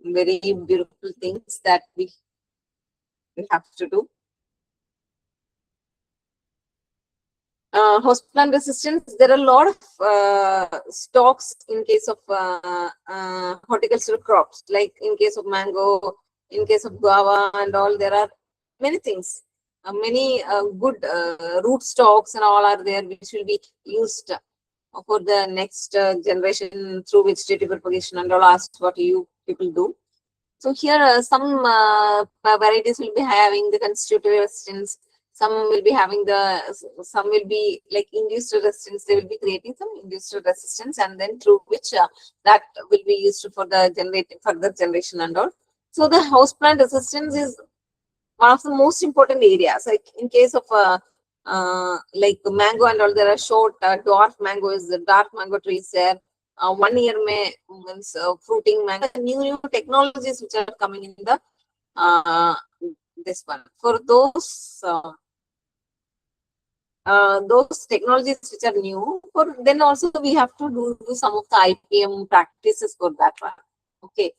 very beautiful things that we have to do. Host plant resistance, there are a lot of stocks in case of horticultural crops, like in case of mango, in case of guava and all, there are many things. Many good root stocks and all are there, which will be used for the next generation through vegetative propagation and all. Asked what you people do. So here some varieties will be having the constitutive resistance. Some will be having some will be like induced resistance. They will be creating some induced resistance, and then through which that will be used for the further generation and all. So the houseplant resistance is one of the most important areas. Like in case of like mango and all, there are short dwarf mango is the dark mango trees there. 1 year means fruiting mango. New technologies which are coming in the this one. For those technologies which are new, for then also we have to do some of the IPM practices for that one. Okay.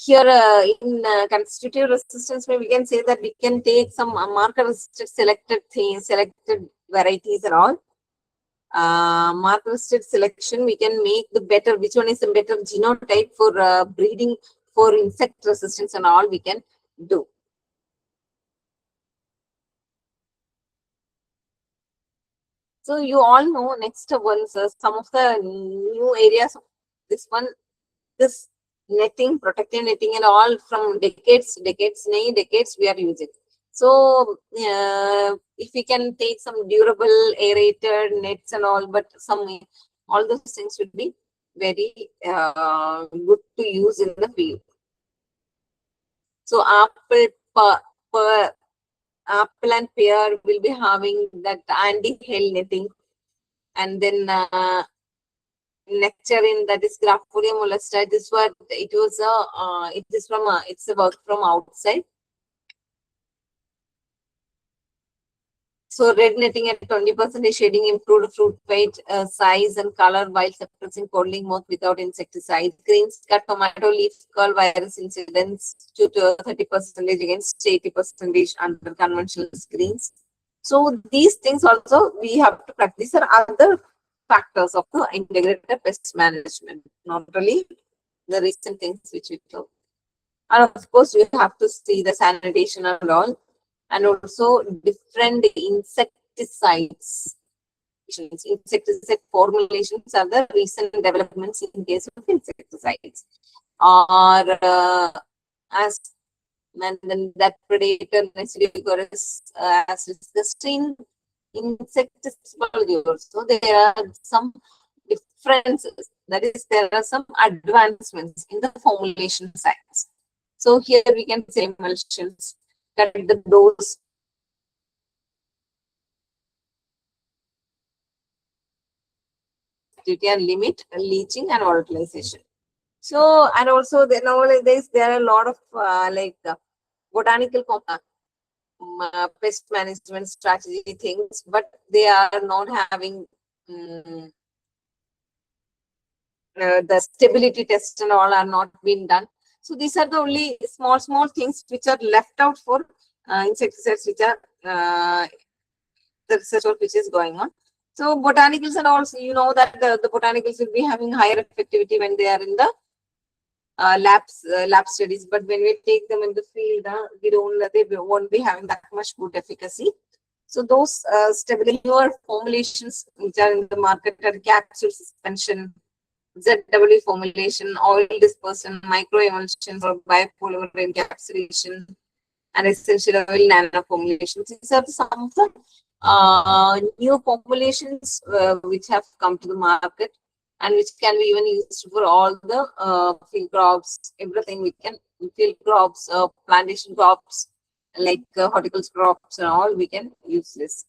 Here in constitutive resistance, we can say that we can take some marker resisted selected varieties and all. Marker resisted selection, we can make the better, which one is the better genotype for breeding for insect resistance and all we can do. So you all know next ones some of the new areas of this one, this netting, protective netting and all from decades we are using. So if we can take some durable aerated nets and all, but all those things would be very good to use in the field. So apple and pear will be having that anti-hail netting, and then nectarine, that is Graphodia molesta. This was it's a work from outside. So red netting at 20% shading improved fruit weight, size and color while suppressing codling moth without insecticide. Green scar tomato leaf curl virus incidence to 30% against 80% under conventional screens. So these things also we have to practice. There are other factors of the integrated pest management, not only the recent things which we do. And of course, we have to see the sanitation and all, and also different insecticides. Insecticide formulations are the recent developments in case of insecticides. Or as and then that predator Nesidicorus as discussed in insecticide also, there are some differences. That is, there are some advancements in the formulation science. So here we can say emulsions, cut the dose, and limit leaching and volatilization. So, and also nowadays there are a lot of botanical pest management strategy things, but they are not having the stability tests and all are not being done. So these are the only small things which are left out for insecticides which are the research work which is going on. So botanicals and also, you know that the botanicals will be having higher effectivity when they are in the lab studies, but when we take them in the field, they won't be having that much good efficacy. So those newer formulations which are in the market are capsule suspension, ZW formulation, oil dispersion, microemulsions or bipolar encapsulation, and essential oil nano formulations. These are some of the new formulations which have come to the market and which can be even used for all the field crops, everything we can, field crops, plantation crops, like horticultural crops and all, we can use this.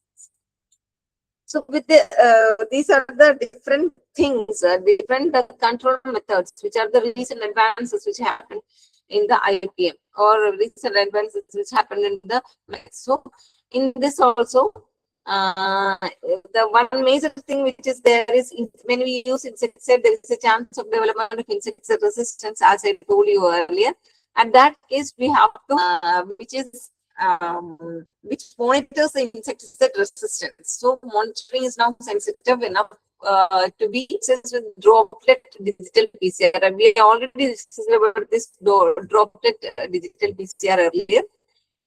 So with the, these are the different things, different control methods, which are the recent advances which happened in the IPM or recent advances which happened in the so in this also the one major thing which is there is when we use insecticide, there is a chance of development of insecticide resistance, as I told you earlier. At that case, we have to which monitors the insecticide resistance. So monitoring is now sensitive enough to be accessed with droplet digital PCR. And we already discussed about this droplet digital PCR earlier.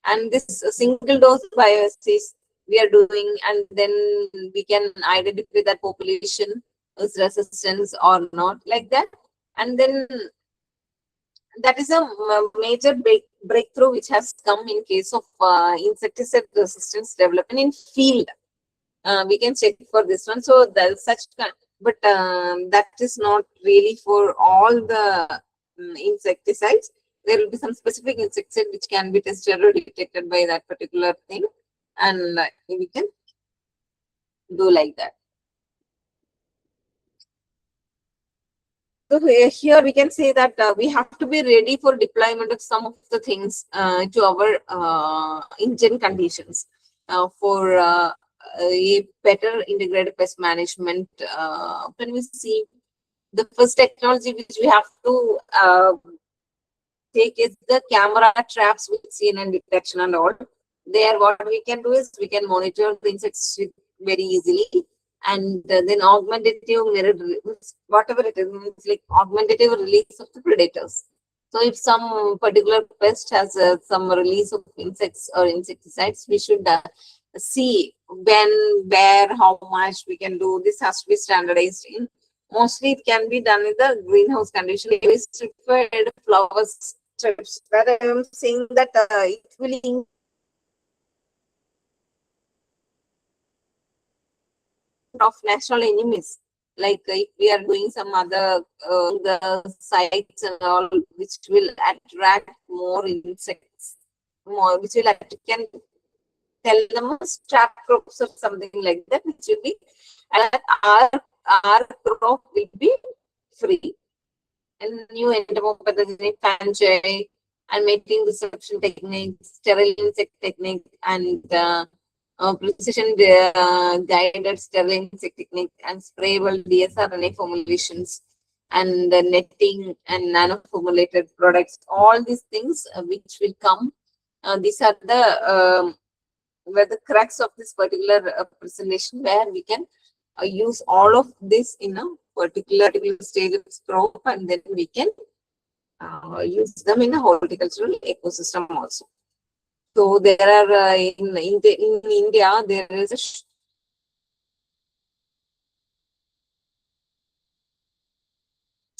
And this single dose bioassays we are doing, and then we can identify that population is resistance or not, like that. And then that is a major breakthrough which has come in case of insecticide resistance development in field. We can check for this one. So there's such, but that is not really for all the insecticides. There will be some specific insecticide which can be tested or detected by that particular thing, and we can do like that. So here we can say that we have to be ready for deployment of some of the things to our engine conditions for a better integrated pest management. When we see the first technology which we have to take is the camera traps with CNN detection and all. There, what we can do is we can monitor the insects very easily, and then augmentative mirror, whatever it is, it's like augmentative release of the predators. So if some particular pest has some release of insects or insecticides, we should see when, where, how much we can do. This has to be standardized in. Mostly it can be done in the greenhouse condition. Restricted flower strips, but I am saying that it will of national enemies. Like if we are doing some other the sites and all, which will attract more insects, more which will can tell them trap crops or something like that, which will be, and our crop will be free. And new entomopathogenic fungi and mating reception techniques, sterile insect technique, and precision guided sterile insect technique, and sprayable dsRNA formulations, and netting and nano formulated products. All these things which will come. These are the where the crux of this particular presentation, where we can use all of this in a particular stage of crop, and then we can use them in a horticultural ecosystem also. So there are in India there is a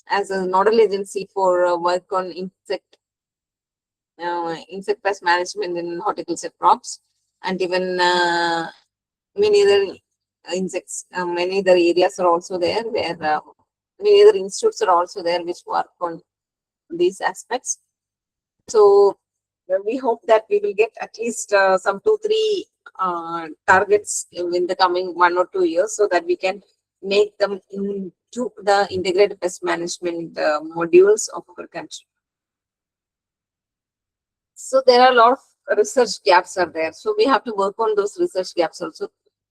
as a nodal agency for work on insect pest management in horticulture crops, and even many other insects, many other areas are also there where many other institutes are also there which work on these aspects. So we hope that we will get at least some 2-3 targets in the coming 1 or 2 years, so that we can make them into the integrated pest management modules of our country. So there are a lot of research gaps are there. So we have to work on those research gaps also,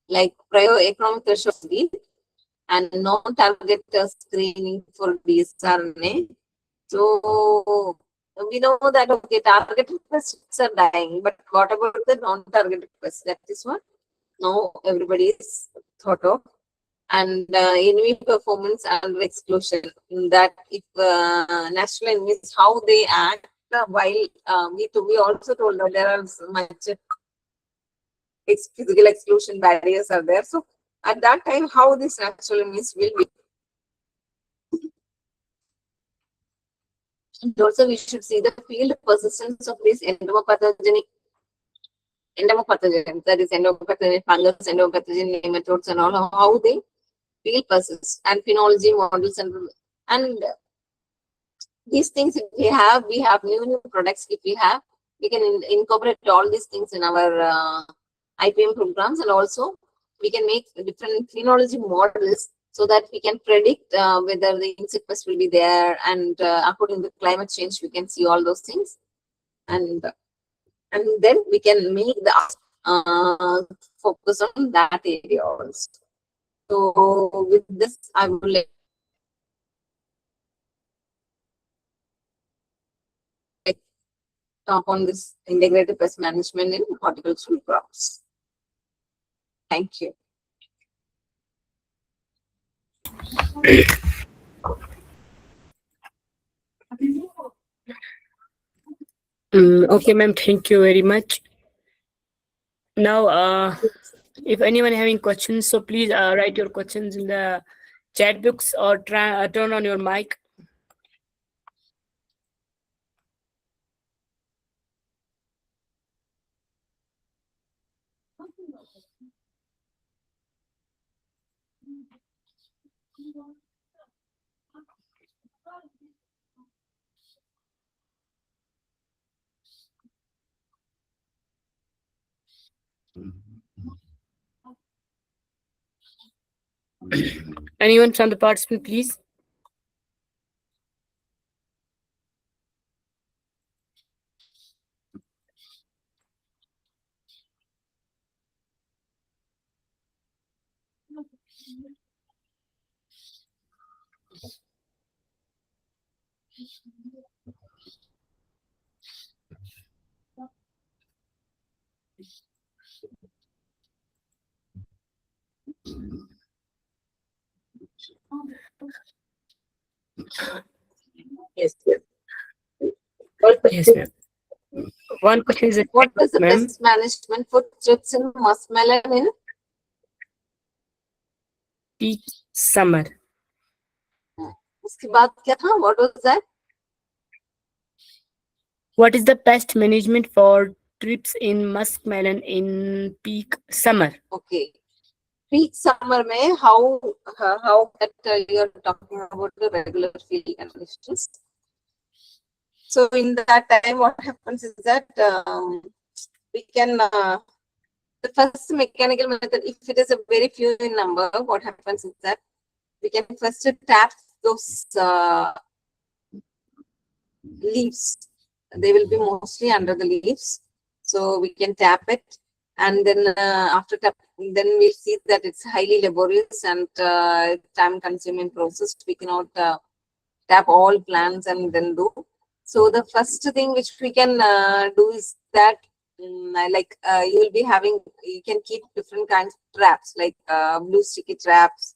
like prior economic threshold and non-target screening for dsRNA. So we know that, okay, targeted pests are dying, but what about the non-targeted pests? That is what now everybody is thought of. And enemy performance and exclusion, that if natural enemies, how they act, while we also told that there are so much physical exclusion barriers are there. So at that time, how these natural enemies will be. And also we should see the field persistence of these endomopathogens, that is endopathogenic fungus, endopathogenic nematodes, and all, how they field persist, and phenology models, and these things. If we have new products. If we can incorporate all these things in our IPM programs, and also we can make different phenology models so that we can predict whether the insect pest will be there, and according to climate change, we can see all those things, and then we can make the focus on that area also. So with this, I would like to talk on this integrated pest management in horticultural crops. Thank you. Okay, ma'am. Thank you very much. Now, if anyone having questions, so please write your questions in the chat box, or turn on your mic. Anyone from the participant, please? Yes. Yes, ma'am. One question is, What is the ma'am, pest management for thrips in muskmelon in peak summer? उसके बाद क्या था? What was that? What is the pest management for trips in muskmelon in peak summer? Okay. Peak summer में how that you are talking about the regular field conditions. So in that time, what happens is that we can the first mechanical method, if it is a very few in number, what happens is that we can first tap those leaves. They will be mostly under the leaves, so we can tap it, and then after tap, then we'll see that it's highly laborious and time-consuming process. We cannot tap all plants and then do. So the first thing which we can do is that you will be having, you can keep different kinds of traps, like blue sticky traps,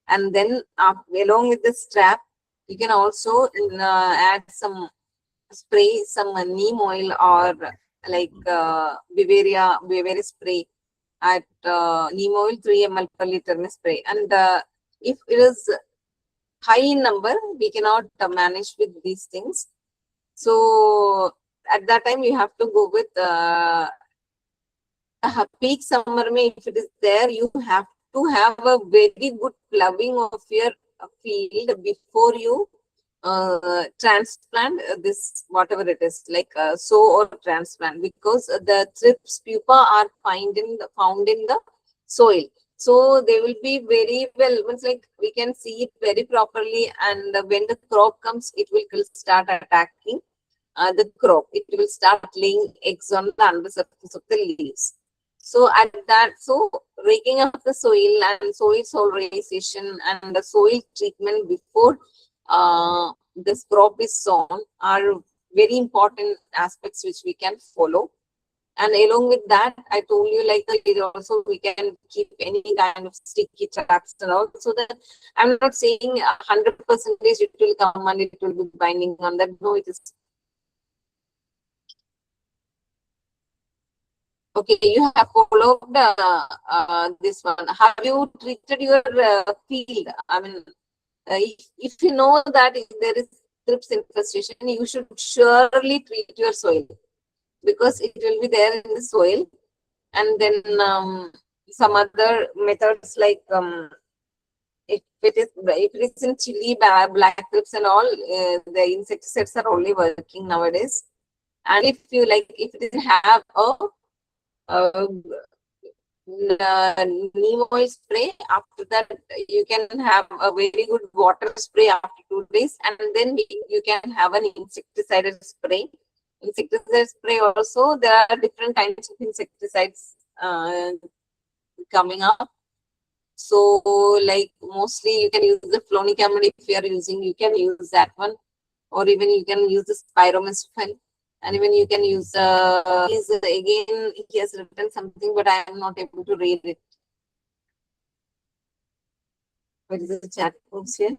and then along with this trap, you can also add some spray, some neem oil, or like Bavaria spray at neem oil 3 ml per liter spray. And if it is high in number, we cannot manage with these things. So at that time, you have to go with peak summer. If it is there, you have to have a very good ploughing of your field before you transplant this, whatever it is, like sow or transplant, because the thrips pupa are found in the soil. So they will be very well, it's like we can see it very properly, and when the crop comes, it will start attacking the crop. It will start laying eggs on the undersurface of the leaves. So at that, so raking of the soil and soil solarization and the soil treatment before this crop is sown are very important aspects which we can follow. And along with that, I told you like also we can keep any kind of sticky traps and all, so that I'm not saying 100% it will come and it will be binding on that. No, it is. Okay, you have followed this one. Have you treated your field? I mean, if you know that if there is thrips infestation, you should surely treat your soil, because it will be there in the soil. And then some other methods like if it is in chili, black thrips and all, the insecticides are only working nowadays. And if you like, if it have a neem oil spray, after that you can have a very good water spray after 2 days, and then you can have an insecticide spray. Insecticide spray also, there are different kinds of insecticides coming up. So like mostly you can use the flonicamid. If you are using, you can use that one, or even you can use the spiromestophen. And even you can use again he has written something, but I am not able to read it. What is the chat box here?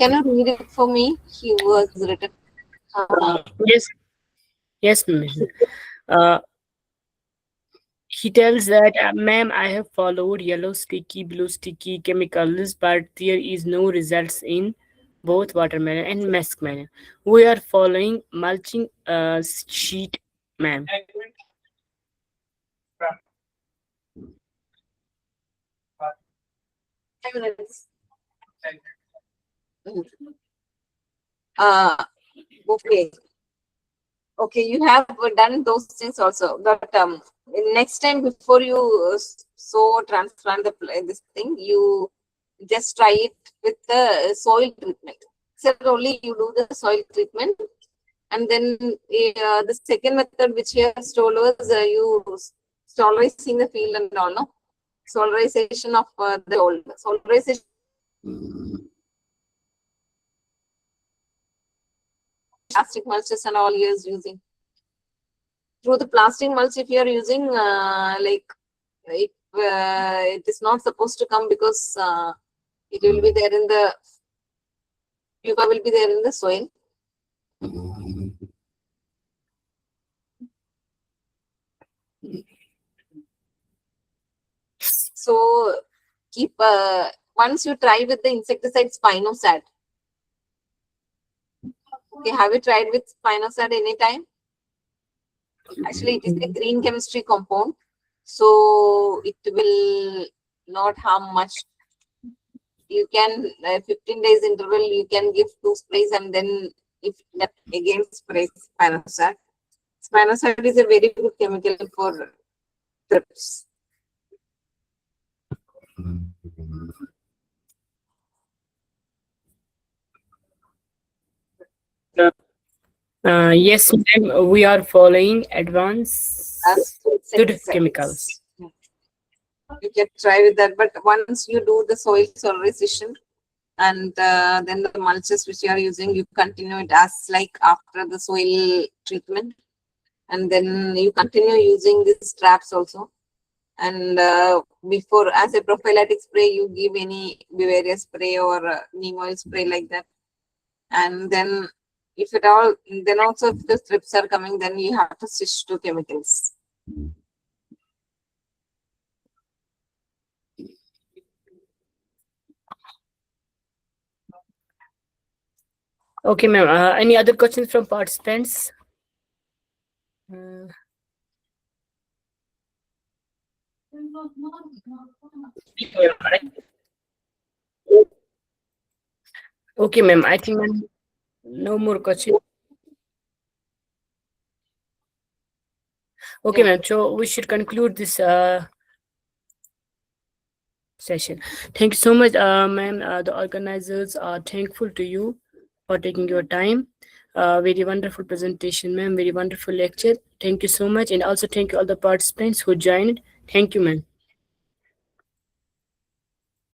Can you read it for me? He was written. Yes, ma'am. He tells that, ma'am, I have followed yellow sticky, blue sticky chemicals, but there is no results in both watermelon and muskmelon. We are following mulching sheet, ma'am. 5 minutes. Okay. Okay, you have done those things also, but next time before you sow transplant this thing, you just try it with the soil treatment. So only you do the soil treatment, and then the second method which you have told was you solarizing the field and all, no? Solarization of the soil. Solarization. Plastic mulches and all you is using. Through the plastic mulch, if you are using like if it is not supposed to come, because it will be there in the pupa will be there in the soil. So keep once you try with the insecticide spinosad. Okay, have you tried with spinosad anytime? Actually, it is a green chemistry compound, so it will not harm much. You can 15 days interval, you can give 2 sprays, and then if that again sprays spinosad. Spinosad is a very good chemical for thrips. Yes, ma'am, we are following advanced good chemicals. You can try with that, but once you do the soil solarization and then the mulches which you are using, you continue it as like after the soil treatment, and then you continue using these traps also. And before, as a prophylactic spray, you give any Bavaria spray or neem oil spray like that. And then if at all, then also if the thrips are coming, then you have to switch to chemicals. Okay, ma'am. Any other questions from participants? Okay, ma'am. I think no more questions. Okay, ma'am. So we should conclude this session. Thank you so much, ma'am. The organizers are thankful to you for taking your time. Very wonderful presentation, ma'am. Very wonderful lecture. Thank you so much. And also thank you all the participants who joined. Thank you, ma'am.